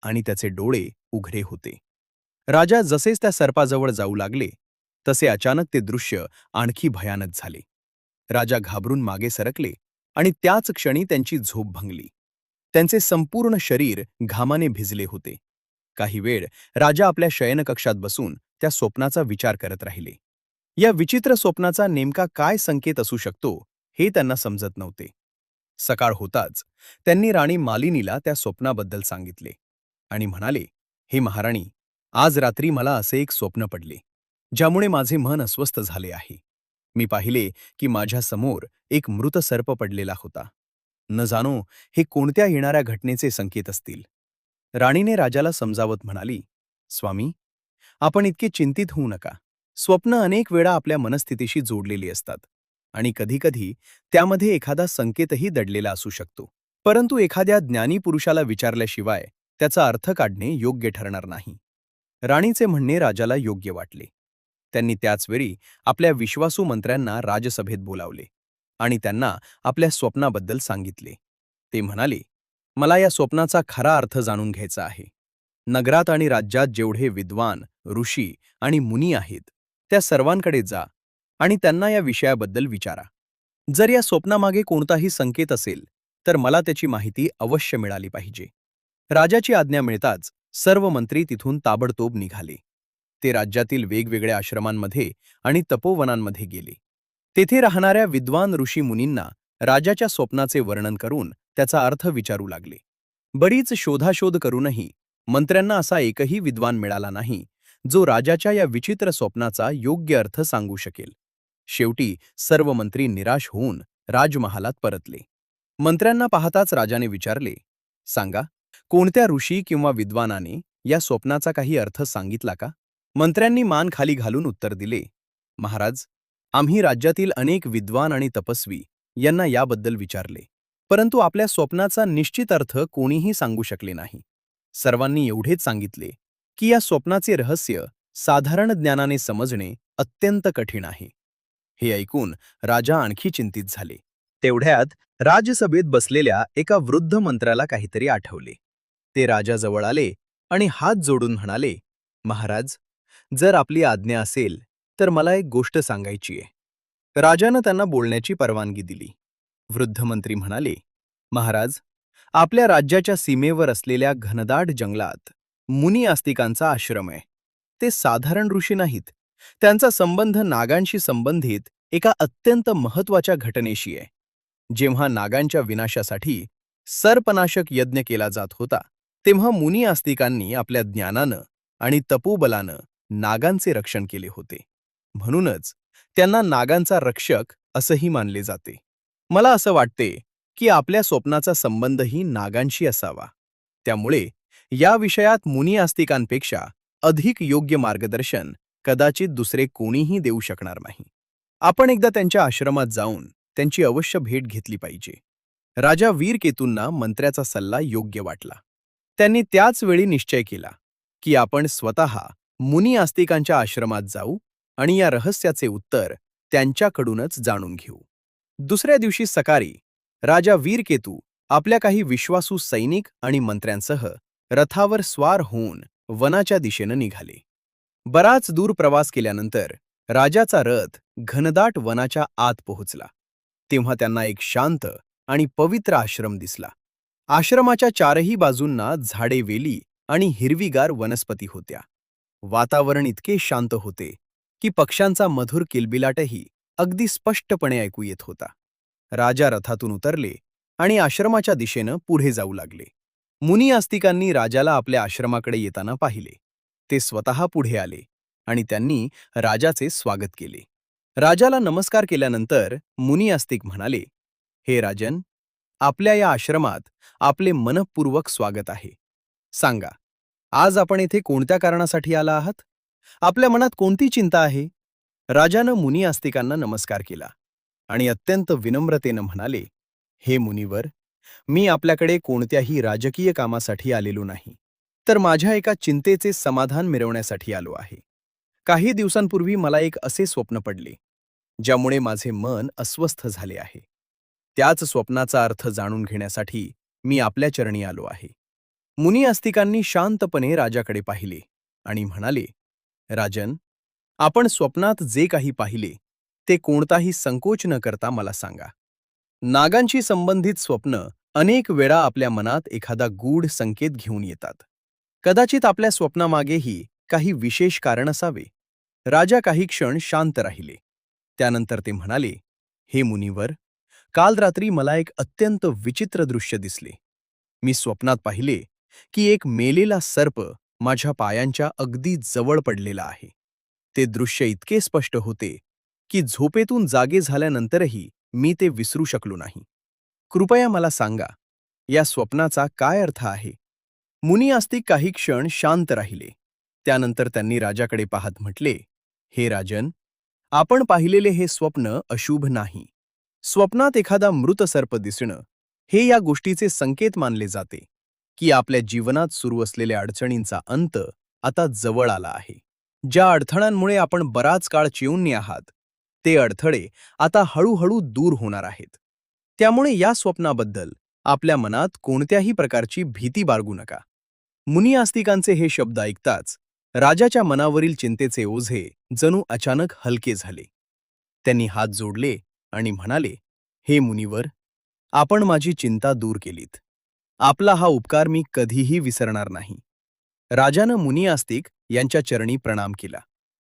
Speaker 1: आणि त्याचे डोळे उघडे होते. राजा जसेच त्या सर्पाजवळ जाऊ लागले, तसे अचानक ते दृश्य आणखी भयानक झाले. राजा घाबरून मागे सरकले आणि त्याच क्षणी त्यांची झोप भंगली. त्यांचे संपूर्ण शरीर घामाने भिजले होते. काही वेळ राजा आपल्या शयनकक्षात बसून त्या स्वप्नाचा विचार करत राहिले. या विचित्र स्वप्नाचा नेमका काय संकेत असू शकतो हे त्यांना समजत नव्हते. सकाळ होताच त्यांनी राणी मालिनीला त्या स्वप्नाबद्दल सांगितले आणि म्हणाले, हे महाराणी, आज रात्री मला असे एक स्वप्न पडले, ज्यामुळे माझे मन अस्वस्थ झाले आहे. मी पाहिले की माझ्या समोर एक मृत सर्प पडलेला होता. न जाणो हे कोणत्या येणाऱ्या घटनेचे संकेत असतील. राणीने राजाला समजावत म्हणाली, स्वामी, आपण इतके चिंतित होऊ नका. स्वप्न अनेक वेळा आपल्या मनस्थितीशी जोडलेली असतात आणि कधीकधी त्यामध्ये एखादा संकेतही दडलेला असू शकतो. परंतु एखाद्या ज्ञानी पुरुषाला विचारल्याशिवाय त्याचा अर्थ काढणे योग्य ठरणार नाही. राणीचे म्हणणे राजाला योग्य वाटले. त्यांनी त्याचवेळी आपल्या विश्वासू मंत्र्यांना राजसभेत बोलावले आणि त्यांना आपल्या स्वप्नाबद्दल सांगितले. ते म्हणाले, मला या स्वप्नाचा खरा अर्थ जाणून घ्यायचा आहे. नगरात आणि राज्यात जेवढे विद्वान, ऋषी आणि मुनी आहेत, त्या सर्वांकडे जा आणि त्यांना या विषयाबद्दल विचारा. जर या स्वप्नामागे कोणताही संकेत असेल, तर मला त्याची माहिती अवश्य मिळाली पाहिजे. राजाची आज्ञा मिळताच सर्व मंत्री तिथून ताबडतोब निघाले. ते राज्यातील वेगवेगळ्या आश्रमांमध्ये आणि तपोवनांमध्ये गेले. तेथे राहणाऱ्या विद्वान ऋषी मुनींना राजाच्या स्वप्नाचे वर्णन करून त्याचा अर्थ विचारू लागले. बरीच शोधाशोध करूनही मंत्र्यांना असा एकही विद्वान मिळाला नाही, जो राजाच्या या विचित्र स्वप्नाचा योग्य अर्थ सांगू शकेल. शेवटी सर्व मंत्री निराश होऊन राजमहालात परतले. मंत्र्यांना पाहताच राजाने विचारले, सांगा, कोणत्या ऋषी किंवा विद्वानाने या स्वप्नाचा काही अर्थ सांगितला का? मंत्र्यांनी मान खाली घालून उत्तर दिले, महाराज, आम्ही राज्यातील अनेक विद्वान आणि तपस्वी यांना याबद्दल विचारले, परंतु आपल्या स्वप्नाचा निश्चित अर्थ कोणीही सांगू शकले नाही. सर्वांनी एवढेच सांगितले की या स्वप्नाचे रहस्य साधारण ज्ञानाने समजणे अत्यंत कठीण आहे. हे ऐकून राजा आणखी चिंतित झाले. तेवढ्यात राजसभेत बसलेल्या एका वृद्ध मंत्र्याला काहीतरी आठवले. ते राजाजवळ आले आणि हात जोडून म्हणाले, महाराज, जर आपली आज्ञा असेल तर मला एक गोष्ट सांगायची आहे. राजानं त्यांना बोलण्याची परवानगी दिली. वृद्ध मंत्री म्हणाले, महाराज, आपल्या राज्याच्या सीमेवर असलेल्या घनदाट जंगलात मुनी आस्तिकांचा आश्रम आहे. ते साधारण ऋषी नाहीत. त्यांचा संबंध नागांशी संबंधित एका अत्यंत महत्त्वाच्या घटनेशी आहे. जेव्हा नागांच्या विनाशासाठी सर्पनाशक यज्ञ केला जात होता, तेव्हा मुनी आस्तिकांनी आपल्या ज्ञानानं आणि तपोबलानं नागांचे रक्षण केले होते. म्हणूनच त्यांना नागांचा रक्षक असंही मानले जाते. मला असं वाटते की आपल्या स्वप्नाचा संबंधही नागांशी असावा. त्यामुळे या विषयात मुनी आस्तिकांपेक्षा अधिक योग्य मार्गदर्शन कदाचित दुसरे कोणीही देऊ शकणार नाही. आपण एकदा त्यांच्या आश्रमात जाऊन त्यांची अवश्य भेट घेतली पाहिजे. राजा वीरकेतूंना मंत्र्याचा सल्ला योग्य वाटला. त्यांनी त्याच वेळी निश्चय केला की आपण स्वतः मुनी आस्तिकांच्या आश्रमात जाऊ आणि या रहस्याचे उत्तर त्यांच्याकडूनच जाणून घेऊ. दुसऱ्या दिवशी सकाळी राजा वीरकेतू आपल्या काही विश्वासू सैनिक आणि मंत्र्यांसह रथावर स्वार होऊन वनाच्या दिशेनं निघाले. बराच दूर प्रवास केल्यानंतर राजाचा रथ घनदाट वनाच्या आत पोहोचला. तेव्हा त्यांना एक शांत आणि पवित्र आश्रम दिसला. आश्रमाच्या चारही बाजूंना झाडे, वेली आणि हिरवीगार वनस्पती होत्या. वातावरण इतके शांत होते की पक्ष्यांचा मधुर किलबिलाटही अगदी स्पष्टपणे ऐकू येत होता. राजा रथातून उतरले आणि आश्रमाच्या दिशेनं पुढे जाऊ लागले. मुनी आस्तिकांनी राजाला आपल्या आश्रमाकडे येताना पाहिले. ते स्वतः पुढे आले आणि त्यांनी राजाचे स्वागत केले. राजाला नमस्कार केल्यानंतर मुनी आस्तिक म्हणाले, हे राजन, आपल्या या आश्रमात आपले मनःपूर्वक स्वागत आहे. सांगा, आज आपण येथे कोणत्या कारणासाठी आला आहात? आपल्या मनात कोणती चिंता आहे? राजानं मुनी आस्तिकांना नमस्कार केला आणि अत्यंत विनम्रतेनं म्हणाले, हे मुनिवर, मी आपल्याकडे कोणत्याही राजकीय कामासाठी आलेलो नाही, तर माझ्या एका चिंतेचे समाधान मिळवण्यासाठी आलो आहे. काही दिवसांपूर्वी मला एक असे स्वप्न पडले, ज्यामुळे माझे मन अस्वस्थ झाले आहे. त्याच स्वप्नाचा अर्थ जाणून घेण्यासाठी मी आपल्या चरणी आलो आहे. मुनी आस्तिकांनी शांतपणे राजाकडे पाहिले आणि म्हणाले, राजन, आपण स्वप्नात जे काही पाहिले ते कोणताही संकोच न करता मला सांगा. नागांशी संबंधित स्वप्न अनेक वेळा आपल्या मनात एखादा गूढ संकेत घेऊन येतात. कदाचित आपल्या स्वप्नामागेही काही विशेष कारण असावे. राजा काही क्षण शांत राहिले. त्यानंतर ते म्हणाले, हे मुनिवर, काल रात्री मला एक अत्यंत विचित्र दृश्य दिसले. मी स्वप्नात पाहिले की एक मेलेला सर्प माझ्या पायांच्या अगदी जवळ पडलेला आहे. ते दृश्य इतके स्पष्ट होते की झोपेतून जागे झाल्यानंतरही मी ते विसरू शकलो नाही. कृपया मला सांगा, या स्वप्नाचा काय अर्थ आहे? मुनी आस्तिक काही क्षण शांत राहिले. त्यानंतर त्यांनी राजाकडे पाहत म्हटले, हे राजन, आपण पाहिलेले हे स्वप्न अशुभ नाही. स्वप्नात एखादा मृत सर्प दिसणं हे या गोष्टीचे संकेत मानले जाते की आपल्या जीवनात सुरू असलेल्या अडचणींचा अंत आता जवळ आला आहे. ज्या अडथळ्यांमुळे आपण बराच काळ चिवून आहात, ते अडथळे आता हळूहळू दूर होणार आहेत. त्यामुळे या स्वप्नाबद्दल आपल्या मनात कोणत्याही प्रकारची भीती बाळगू नका. मुनी आस्तिकांचे हे शब्द ऐकताच राजाच्या मनावरील चिंतेचे ओझे जणू अचानक हलके झाले. त्यांनी हात जोडले आणि म्हणाले, हे मुनिवर, आपण माझी चिंता दूर केलीत. आपला हा उपकार मी कधीही विसरणार नाही. राजानं मुनी आस्तिक यांच्या चरणी प्रणाम केला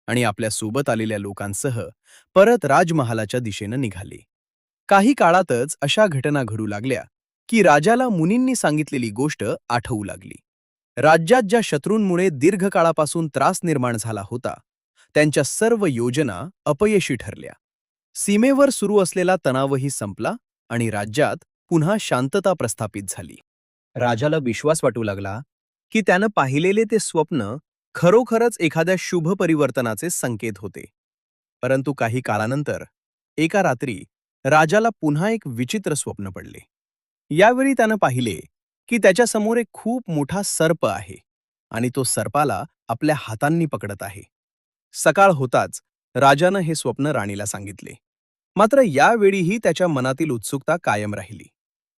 Speaker 1: आणि आपल्या सोबत आलेल्या लोकांसह परत राजमहालाच्या दिशेनं निघाले. काही काळातच अशा घटना घडू लागल्या की राजाला मुनींनी सांगितलेली गोष्ट आठवू लागली. राज्यात ज्या शत्रूंमुळे दीर्घकाळापासून त्रास निर्माण झाला होता, त्यांच्या सर्व योजना अपयशी ठरल्या. सीमेवर सुरू असलेला तणावही संपला आणि राज्यात पुन्हा शांतता प्रस्थापित झाली. राजाला विश्वास वाटू लागला की त्यानं पाहिलेले ते स्वप्न खरोखरच एखाद्या शुभ परिवर्तनाचे संकेत होते. परंतु काही काळानंतर एका रात्री राजाला पुन्हा एक विचित्र स्वप्न पडले. यावेळी त्यानं पाहिले की त्याच्यासमोर एक खूप मोठा सर्प आहे आणि तो सर्पाला आपल्या हातांनी पकडत आहे. सकाळ होताच राजानं हे स्वप्न राणीला सांगितले. मात्र यावेळीही त्याच्या मनातील उत्सुकता कायम राहिली.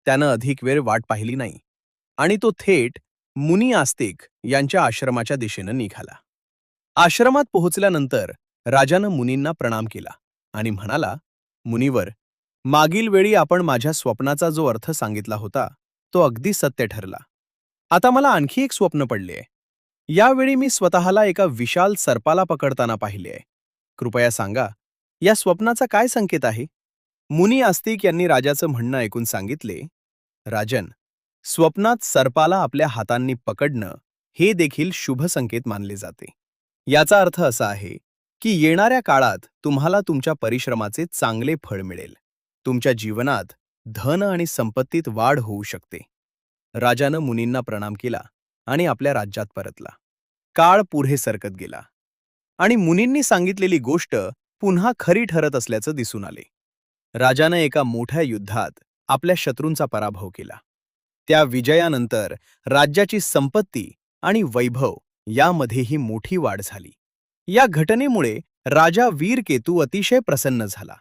Speaker 1: त्यानं अधिक वेळ वाट पाहिली नाही आणि तो थेट मुनी आस्तिक यांच्या आश्रमाच्या दिशेनं निघाला. आश्रमात पोहोचल्यानंतर राजानं मुनींना प्रणाम केला आणि म्हणाला, मुनिवर, मागील वेळी आपण माझ्या स्वप्नाचा जो अर्थ सांगितला होता तो अगदी सत्य ठरला. आता मला आणखी एक स्वप्न पडले. यावेळी मी स्वतःला एका विशाल सर्पाला पकडताना पाहिले. कृपया सांगा, या स्वप्नाचा काय संकेत आहे? मुनी आस्तिक यांनी राजाचं म्हणणं ऐकून सांगितले, राजन, स्वप्नात सर्पाला आपल्या हातांनी पकडणं हे देखील शुभ संकेत मानले जाते. याचा अर्थ असा आहे की येणाऱ्या काळात तुम्हाला तुमच्या परिश्रमाचे चांगले फळ मिळेल. तुमच्या जीवनात धन आणि संपत्तीत वाढ होऊ शकते. राजानं मुनींना प्रणाम केला आणि आपल्या राज्यात परतला. काळ पुढे सरकत गेला आणि मुनींनी सांगितलेली गोष्ट पुन्हा खरी ठरत असल्याचं दिसून आले. राजानं एका मोठ्या युद्धात आपल्या शत्रूंचा पराभव केला. त्या विजयानंतर राज्याची संपत्ती आणि वैभव यामध्येही मोठी वाढ झाली. या घटनेमुळे राजा वीरकेतू अतिशय प्रसन्न झाला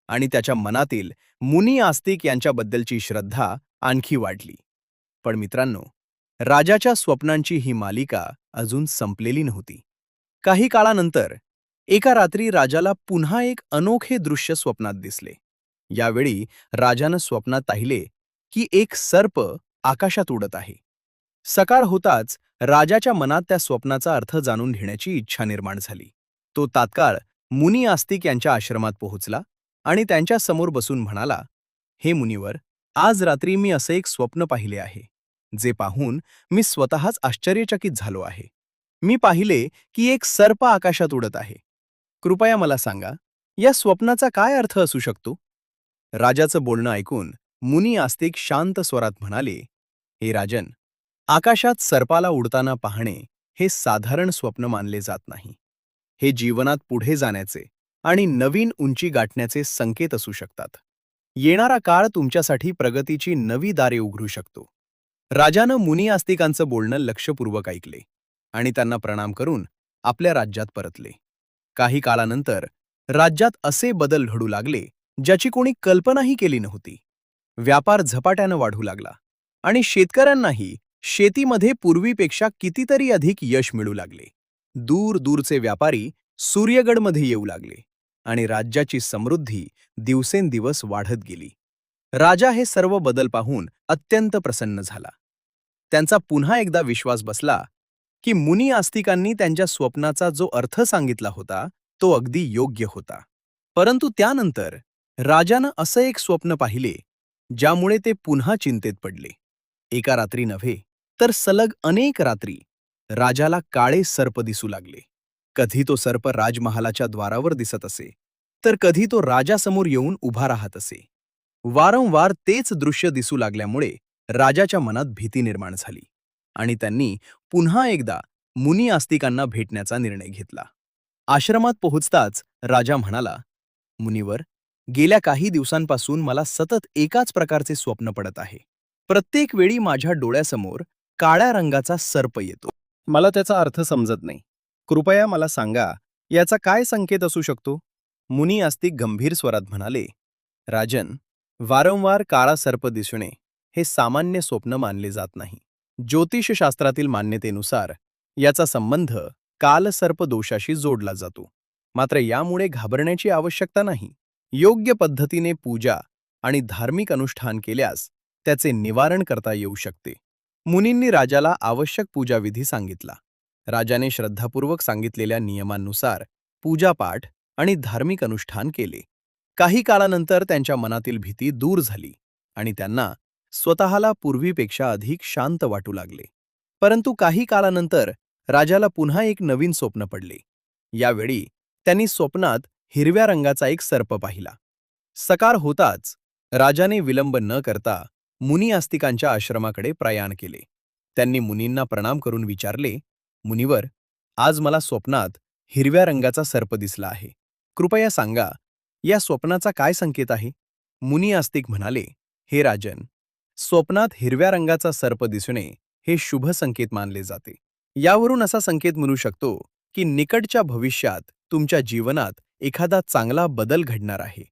Speaker 1: आणि त्याच्या मनातील मुनी आस्तिक यांच्याबद्दलची श्रद्धा आणखी वाढली. पण मित्रांनो, राजाच्या स्वप्नांची ही मालिका अजून संपलेली नव्हती. काही काळानंतर एका रात्री राजाला पुन्हा एक अनोखे दृश्य स्वप्नात दिसले. यावेळी राजानं स्वप्नात पाहिले की एक सर्प आकाशात उडत आहे. सकाळ होताच राजाच्या मनात त्या स्वप्नाचा अर्थ जाणून घेण्याची इच्छा निर्माण झाली. तो तात्काळ मुनी आस्तिक यांच्या आश्रमात पोहोचला आणि त्यांच्या समोर बसून म्हणाला, हे मुनिवर, आज रात्री मी असं एक स्वप्न पाहिले आहे, जे पाहून मी स्वतःच आश्चर्यचकित झालो आहे. मी पाहिले की एक सर्प आकाशात उडत आहे. कृपया मला सांगा, या स्वप्नाचा काय अर्थ असू शकतो? राजाचं बोलणं ऐकून मुनी आस्तिक शांत स्वरात म्हणाले, हे राजन, आकाशात सर्पाला उडताना पाहणे हे साधारण स्वप्न मानले जात नाही. हे जीवनात पुढे जाण्याचे आणि नवीन उंची गाठण्याचे संकेत असू शकतात. येणारा काळ तुमच्यासाठी प्रगतीची नवी दारे उघडू शकतो. राजानं मुनी आस्तिकांचं बोलणं लक्षपूर्वक ऐकले आणि त्यांना प्रणाम करून आपल्या राज्यात परतले. काही काळानंतर राज्यात असे बदल घडू लागले ज्याची कोणी कल्पनाही केली नव्हती. व्यापार झपाट्यानं वाढू लागला आणि शेतकऱ्यांनाही शेतीमध्ये पूर्वीपेक्षा कितीतरी अधिक यश मिळू लागले. दूर दूरचे व्यापारी सूर्यगडमध्ये येऊ लागले आणि राज्याची समृद्धी दिवसेंदिवस वाढत गेली. राजा हे सर्व बदल पाहून अत्यंत प्रसन्न झाला. त्यांचा पुन्हा एकदा विश्वास बसला की मुनी आस्तिकांनी त्यांच्या स्वप्नाचा जो अर्थ सांगितला होता तो अगदी योग्य होता. परंतु त्यानंतर राजानं असं एक स्वप्न पाहिले ज्यामुळे ते पुन्हा चिंतेत पडले. एका रात्री नव्हे तर सलग अनेक रात्री राजाला काळे सर्प दिसू लागले. कधी तो सर्प राजमहालाच्या द्वारावर दिसत असे, तर कधी तो राजासमोर येऊन उभा राहत असे. वारंवार तेच दृश्य दिसू लागल्यामुळे राजाच्या मनात भीती निर्माण झाली आणि त्यांनी पुन्हा एकदा मुनी आस्तिकांना भेटण्याचा निर्णय घेतला. आश्रमात पोहोचताच राजा म्हणाला, मुनिवर, गेल्या काही दिवसांपासून मला सतत एकाच प्रकारचे स्वप्न पडत आहे. प्रत्येक वेळी माझ्या डोळ्यासमोर काळ्या रंगाचा सर्प येतो. मला त्याचा अर्थ समजत नाही. कृपया मला सांगा, याचा काय संकेत असू शकतो? मुनी आस्तिक गंभीर स्वरात म्हणाले, राजन, वारंवार काळा सर्प दिसणे हे सामान्य स्वप्न मानले जात नाही. ज्योतिषशास्त्रातील मान्यतेनुसार याचा संबंध कालसर्प दोषाशी जोडला जातो. मात्र यामुळे घाबरण्याची आवश्यकता नाही. योग्य पद्धतीने पूजा आणि धार्मिक अनुष्ठान केल्यास त्याचे निवारण करता येऊ शकते. मुनींनी राजाला आवश्यक पूजाविधी सांगितला. राजाने श्रद्धापूर्वक सांगितलेल्या नियमांनुसार पूजापाठ आणि धार्मिक अनुष्ठान केले. काही काळानंतर त्यांच्या मनातील भीती दूर झाली आणि त्यांना स्वतःला पूर्वीपेक्षा अधिक शांत वाटू लागले. परंतु काही काळानंतर राजाला पुन्हा एक नवीन स्वप्न पडले. यावेळी त्यांनी स्वप्नात हिरव्या रंगाचा एक सर्प पाहिला. सकाळ होताच राजाने विलंब न करता मुनी आस्तिकांच्या आश्रमाकडे प्रयाण केले. त्यांनी मुनींना प्रणाम करून विचारले, मुनिवर, आज मला स्वप्नात हिरव्या रंगाचा सर्प दिसला आहे. कृपया सांगा, या स्वप्नाचा काय संकेत आहे? मुनी आस्तिक म्हणाले, हे राजन, स्वप्नात हिरव्या रंगाचा सर्प दिसणे हे शुभ संकेत मानले जाते. यावरून असा संकेत मिळू शकतो की निकटच्या भविष्यात तुमच्या जीवनात एखादा चांगला बदल घडणार आहे.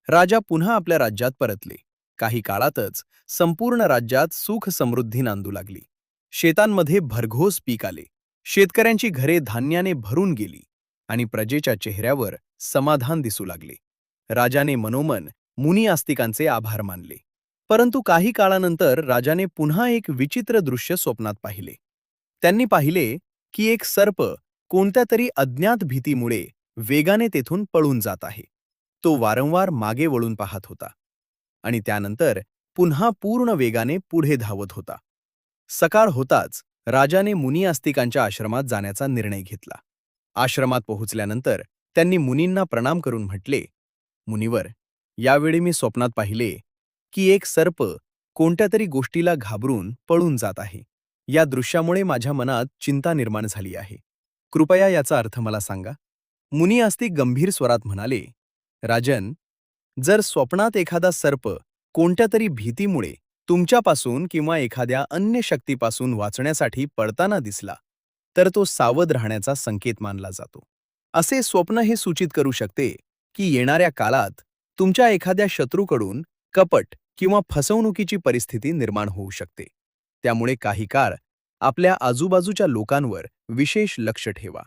Speaker 1: राजा पुन्हा आपल्या राज्यात परतले. काही काळातच संपूर्ण राज्यात सुख समृद्धी नांदू लागली. शेतांमध्ये भरघोस पीक आले. शेतकऱ्यांची घरे धान्याने भरून गेली आणि प्रजेच्या चेहऱ्यावर समाधान दिसू लागले. राजाने मनोमन मुनी आस्तिकांचे आभार मानले. परंतु काही काळानंतर राजाने पुन्हा एक विचित्र दृश्य स्वप्नात पाहिले. त्यांनी पाहिले की एक सर्प कोणत्या तरी अज्ञात भीतीमुळे वेगाने तेथून पळून जात आहे. तो वारंवार मागे वळून पाहत होता आणि त्यानंतर पुन्हा पूर्ण वेगाने पुढे धावत होता. सकाळ होताच राजाने मुनी आस्तिकांच्या आश्रमात जाण्याचा निर्णय घेतला. आश्रमात पोहोचल्यानंतर त्यांनी मुनींना प्रणाम करून म्हटले, मुनिवर, यावेळी मी स्वप्नात पाहिले की एक सर्प कोणत्या तरी गोष्टीला घाबरून पळून जात आहे. या दृश्यामुळे माझ्या मनात चिंता निर्माण झाली आहे. कृपया याचा अर्थ मला सांगा. मुनी आस्तिक गंभीर स्वरात म्हणाले, राजन, जर स्वप्नात एखादा सर्प कोणत्या तरी भीतीमुळे तुमच्यापासून किंवा एखाद्या अन्य शक्तीपासून वाचण्यासाठी पळताना दिसला, तर तो सावध राहण्याचा संकेत मानला जातो. असे स्वप्न हे सूचित करू शकते की येणाऱ्या काळात तुमच्या एखाद्या शत्रूकडून कपट किंवा फसवणुकीची परिस्थिती निर्माण होऊ शकते. त्यामुळे काही काळ आपल्या आजूबाजूच्या लोकांवर विशेष लक्ष ठेवा.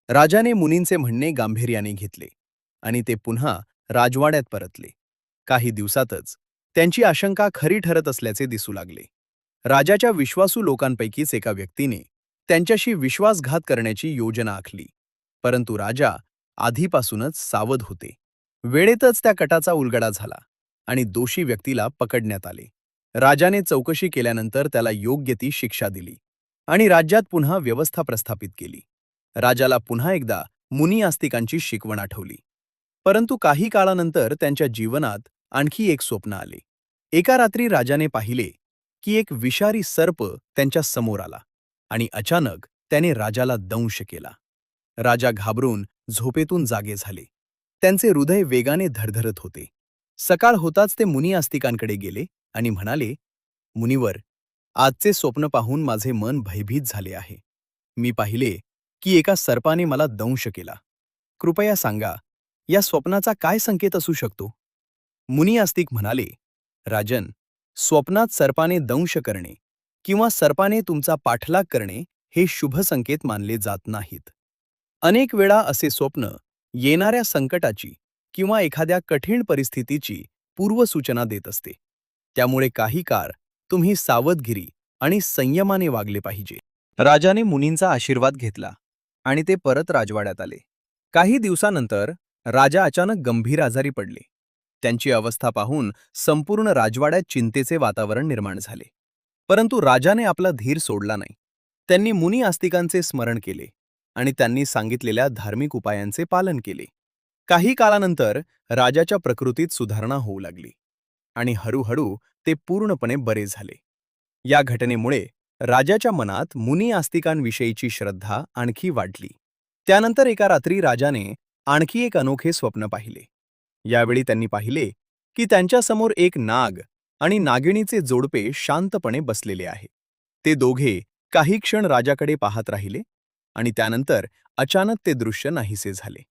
Speaker 1: राजाने मुनींचे म्हणणे गांभीर्याने घेतले आणि ते पुन्हा राजवाड्यात परतले. काही दिवसातच त्यांची आशंका खरी ठरत असल्याचे दिसू लागले. राजाच्या विश्वासू लोकांपैकीच एका व्यक्तीने त्यांच्याशी विश्वासघात करण्याची योजना आखली. परंतु राजा आधीपासूनच सावध होते. वेळेतच त्या कटाचा उलगडा झाला आणि दोषी व्यक्तीला पकडण्यात आले. राजाने चौकशी केल्यानंतर त्याला योग्य ती शिक्षा दिली आणि राज्यात पुन्हा व्यवस्था प्रस्थापित केली. राजाला पुन्हा एकदा मुनी आस्तिकांची शिकवण आठवली. परंतु काही काळानंतर त्यांच्या जीवनात आणखी एक स्वप्न आले. एका रात्री राजाने पाहिले की एक विषारी सर्प त्यांच्या समोर आला आणि अचानक त्याने राजाला दंश केला. राजा घाबरून झोपेतून जागे झाले. त्यांचे हृदय वेगाने धडधडत होते. सकाळ होताच ते मुनी आस्तिकांकडे गेले आणि म्हणाले, मुनिवर, आजचे स्वप्न पाहून माझे मन भयभीत झाले आहे. मी पाहिले की एका सर्पाने मला दंश केला. कृपया सांगा, या स्वप्नाचा काय संकेत असू शकतो? मुनी आस्तिक म्हणाले, राजन, स्वप्नात सर्पाने दंश करणे किंवा सर्पाने तुमचा पाठलाग करणे हे शुभ संकेत मानले जात नाहीत. अनेक वेळा असे स्वप्न येणाऱ्या संकटाची किंवा एखाद्या कठीण परिस्थितीची पूर्वसूचना देत असते. त्यामुळे काही काळ तुम्ही सावधगिरी आणि संयमाने वागले पाहिजे. राजाने मुनींचा आशीर्वाद घेतला आणि ते परत राजवाड्यात आले. काही दिवसानंतर राजा अचानक गंभीर आजारी पडले. त्यांची अवस्था पाहून संपूर्ण राजवाड्यात चिंतेचे वातावरण निर्माण झाले. परंतु राजाने आपला धीर सोडला नाही. त्यांनी मुनी आस्तिकांचे स्मरण केले आणि त्यांनी सांगितलेल्या धार्मिक उपायांचे पालन केले. काही काळानंतर राजाच्या प्रकृतीत सुधारणा होऊ लागली आणि हळूहळू ते पूर्णपणे बरे झाले. या घटनेमुळे राजाच्या मनात मुनी आस्तिकांविषयीची श्रद्धा आणखी वाढली. त्यानंतर एका रात्री राजाने आणखी एक अनोखे स्वप्न पाहिले. यावेळी त्यांनी पाहिले की त्यांच्यासमोर एक नाग आणि नागिणीचे जोडपे शांतपणे बसलेले आहे. ते दोघे काही क्षण राजाकडे पाहत राहिले आणि त्यानंतर अचानक ते दृश्य नाहीसे झाले.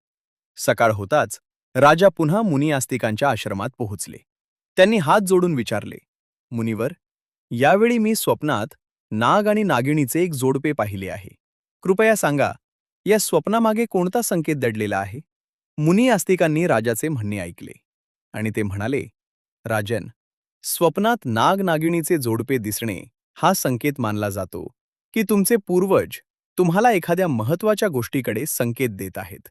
Speaker 1: सकाळ होताच राजा पुन्हा मुनी आस्तिकांच्या आश्रमात पोहोचले. त्यांनी हात जोडून विचारले, मुनिवर, यावेळी मी स्वप्नात नाग आणि नागिणीचे एक जोडपे पाहिले आहे. कृपया सांगा, या स्वप्नामागे कोणता संकेत दडलेला आहे? मुनी आस्तिकांनी राजाचे म्हणणे ऐकले आणि ते म्हणाले, राजन, स्वप्नात नाग नागिणीचे जोडपे दिसणे हा संकेत मानला जातो की तुमचे पूर्वज तुम्हाला एखाद्या महत्त्वाच्या गोष्टीकडे संकेत देत आहेत.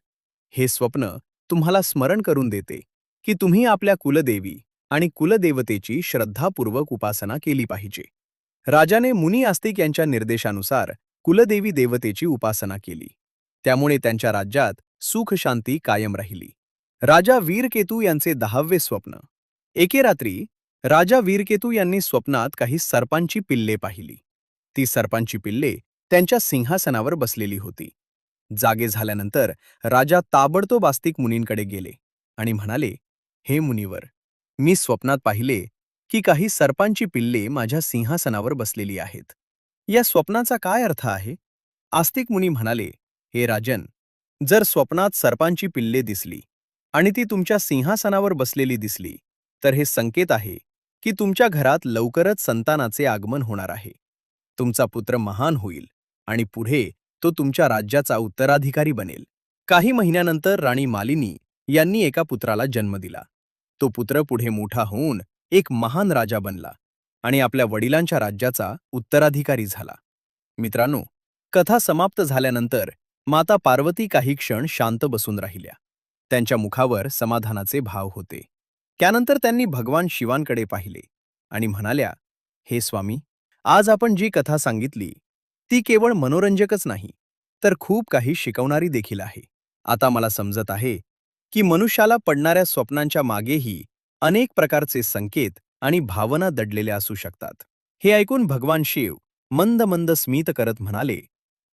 Speaker 1: हे स्वप्न तुम्हाला स्मरण करून देते की तुम्ही आपल्या कुलदेवी आणि कुलदेवतेची श्रद्धापूर्वक उपासना केली पाहिजे. राजाने मुनी आस्तिक यांच्या निर्देशानुसार कुलदेवी देवतेची उपासना केली. त्यामुळे त्यांच्या राज्यात सुख शांती कायम राहिली. राजा वीरकेतू यांचे 10वे स्वप्न. एके रात्री राजा वीरकेतू यांनी स्वप्नात काही सर्पांची पिल्ले पाहिली. ती सर्पांची पिल्ले त्यांच्या सिंहासनावर बसलेली होती. जागे झाल्यानंतर राजा ताबडतोब आस्तिक मुनींकडे गेले आणि म्हणाले, हे मुनिवर, मी स्वप्नात पाहिले की काही सर्पांची पिल्ले माझ्या सिंहासनावर बसलेली आहेत. या स्वप्नाचा काय अर्थ आहे? आस्तिक मुनी म्हणाले, हे राजन, जर स्वप्नात सर्पांची पिल्ले दिसली आणि ती तुमच्या सिंहासनावर बसलेली दिसली, तर हे संकेत आहे की तुमच्या घरात लवकरच संतानाचे आगमन होणार आहे. तुमचा पुत्र महान होईल आणि पुढे तो तुमच्या राज्याचा उत्तराधिकारी बनेल. काही महिन्यानंतर राणी मालिनी यांनी एका पुत्राला जन्म दिला. तो पुत्र पुढे मोठा होऊन एक महान राजा बनला आणि आपल्या वडिलांच्या राज्याचा उत्तराधिकारी झाला. मित्रांनो, कथा समाप्त झाल्यानंतर माता पार्वती काही क्षण शांत बसून राहिल्या. त्यांच्या मुखावर समाधानाचे भाव होते. त्यानंतर त्यांनी भगवान शिवांकडे पाहिले आणि म्हणाल्या, हे स्वामी, आज आपण जी कथा सांगितली ती केवळ मनोरंजकच नाही, तर खूप काही शिकवणारी देखील आहे. आता मला समजत आहे की मनुष्याला पडणाऱ्या स्वप्नांच्या मागेही अनेक प्रकारचे संकेत आणि भावना दडलेल्या असू शकतात. हे ऐकून भगवान शिव मंद मंद स्मित करत म्हणाले,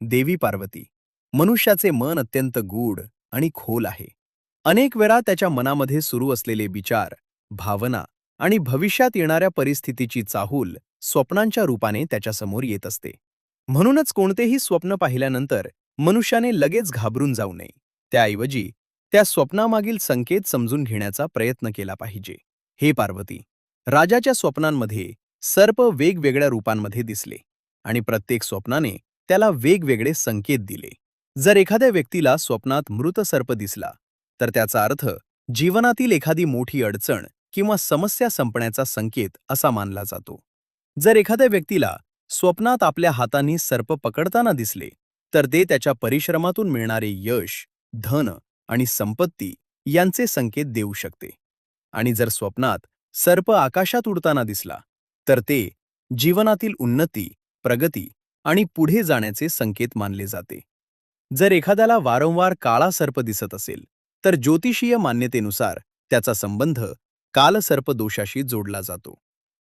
Speaker 1: देवी पार्वती, मनुष्याचे मन अत्यंत गूढ आणि खोल आहे. अनेक वेळा त्याच्या मनामध्ये सुरू असलेले विचार, भावना आणि भविष्यात येणाऱ्या परिस्थितीची चाहूल स्वप्नांच्या रूपाने त्याच्यासमोर येत असते. म्हणूनच कोणतेही स्वप्न पाहिल्यानंतर मनुष्याने लगेच घाबरून जाऊ नये. त्याऐवजी त्या स्वप्नामागील संकेत समजून घेण्याचा प्रयत्न केला पाहिजे. हे पार्वती, राजाच्या स्वप्नांमध्ये सर्प वेगवेगळ्या रूपांमध्ये दिसले आणि प्रत्येक स्वप्नाने त्याला वेगवेगळे संकेत दिले. जर एखाद्या व्यक्तीला स्वप्नात मृत सर्प दिसला, तर त्याचा अर्थ जीवनातील एखादी मोठी अडचण किंवा समस्या संपण्याचा संकेत असा मानला जातो. जर एखाद्या व्यक्तीला स्वप्नात आपल्या हातांनी सर्प पकडताना दिसले, तर ते त्याच्या परिश्रमातून मिळणारे यश, धन आणि संपत्ती यांचे संकेत देऊ शकते. आणि जर स्वप्नात सर्प आकाशात उडताना दिसला, तर ते जीवनातील उन्नती, प्रगती आणि पुढे जाण्याचे संकेत मानले जाते. जर एखाद्याला वारंवार काळा सर्प दिसत असेल, तर ज्योतिषीय मान्यतेनुसार त्याचा संबंध कालसर्प दोषाशी जोडला जातो.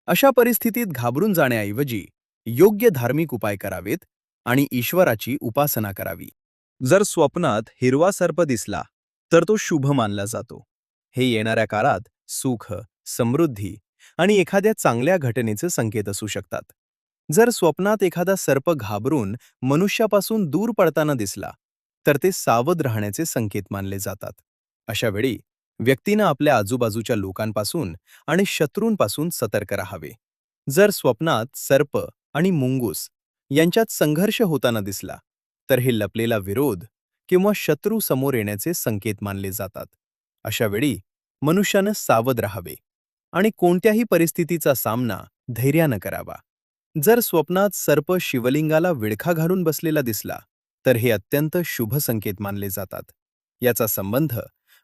Speaker 1: अशा परिस्थितीत घाबरून जाण्याऐवजी योग्य धार्मिक उपाय करावेत आणि ईश्वराची उपासना करावी. जर स्वप्नात हिरवा सर्प दिसला, तर तो शुभ मानला जातो. हे येणाऱ्या काळात सुख, समृद्धी आणि एखाद्या चांगल्या घटनेचे संकेत असू शकतात. जर स्वप्नात एखादा सर्प घाबरून मनुष्यापासून दूर पळताना दिसला, तर ते सावध राहण्याचे संकेत मानले जातात. अशा वेळी व्यक्तीनं आपल्या आजूबाजूच्या लोकांपासून आणि शत्रूंपासून सतर्क राहावे. जर स्वप्नात सर्प आणि मुंगूस यांच्यात संघर्ष होताना दिसला, तर हे लपलेला विरोध किंवा शत्रू समोर येण्याचे संकेत मानले जातात. अशा वेळी मनुष्यानं सावध राहावे आणि कोणत्याही परिस्थितीचा सामना धैर्यानं करावा. जर स्वप्नात सर्प शिवलिंगाला विळखा घालून बसलेला दिसला, तर हे अत्यंत शुभ संकेत मानले जातात. याचा संबंध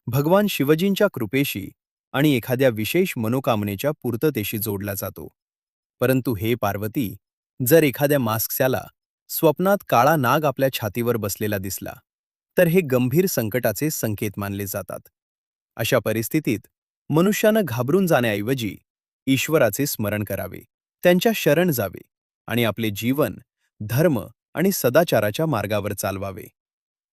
Speaker 1: भगवान शिवजींच्या कृपेशी आणि एखाद्या विशेष मनोकामनेच्या पूर्ततेशी जोडला जातो. परंतु हे पार्वती, जर एखाद्या मास्क्याला स्वप्नात काळा नाग आपल्या छातीवर बसलेला दिसला, तर हे गंभीर संकटाचे संकेत मानले जातात. अशा परिस्थितीत मनुष्यानं घाबरून जाण्याऐवजी ईश्वराचे स्मरण करावे, त्यांच्या शरण जावे आणि आपले जीवन धर्म आणि सदाचाराच्या मार्गावर चालवावे.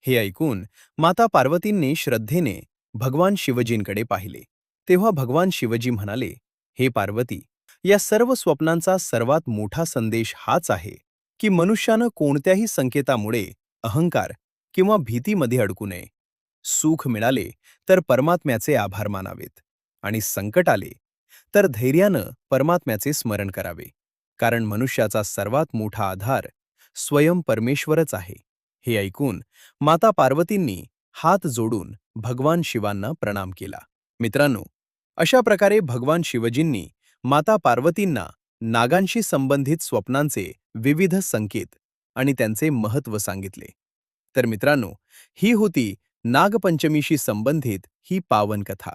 Speaker 1: हे ऐकून माता पार्वतींनी श्रद्धेने भगवान शिवजींकडे पाहिले. तेव्हा भगवान शिवजी म्हणाले, हे पार्वती, या सर्व स्वप्नांचा सर्वात मोठा संदेश हाच आहे की मनुष्यानं कोणत्याही संकेतामुळे अहंकार किंवा भीतीमध्ये अडकू नये. सुख मिळाले तर परमात्म्याचे आभार मानावेत आणि संकट आले तर धैर्यानं परमात्म्याचे स्मरण करावे. कारण मनुष्याचा सर्वात मोठा आधार स्वयं परमेश्वरच आहे. हे ऐकून माता पार्वतींनी हात जोडून भगवान शिवांना प्रणाम केला. मित्रांनो, अशा प्रकारे भगवान शिवजींनी माता पार्वतींना नागांशी संबंधित स्वप्नांचे विविध संकेत आणि त्यांचे महत्त्व सांगितले. तर मित्रांनो, ही होती नागपंचमीशी संबंधित ही पावन कथा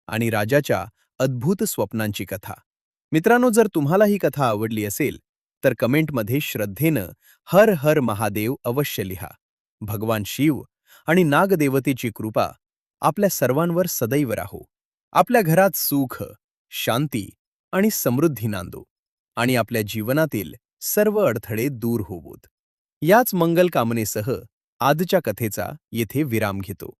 Speaker 1: आणि राजाच्या अद्भुत स्वप्नांची कथा. मित्रांनो, जर तुम्हाला ही कथा आवडली असेल तर कमेंटमध्ये श्रद्धेनं हर हर महादेव अवश्य लिहा. भगवान शिव आणि नागदेवतेची कृपा आपल्या सर्वांवर सदैव राहो. आपल्या घरात सुख, शांती आणि समृद्धी नांदो आणि आपल्या जीवनातील सर्व अडथळे दूर होवोत. याच मंगल कामनेसह आजच्या कथेचा येथे विराम घेतो.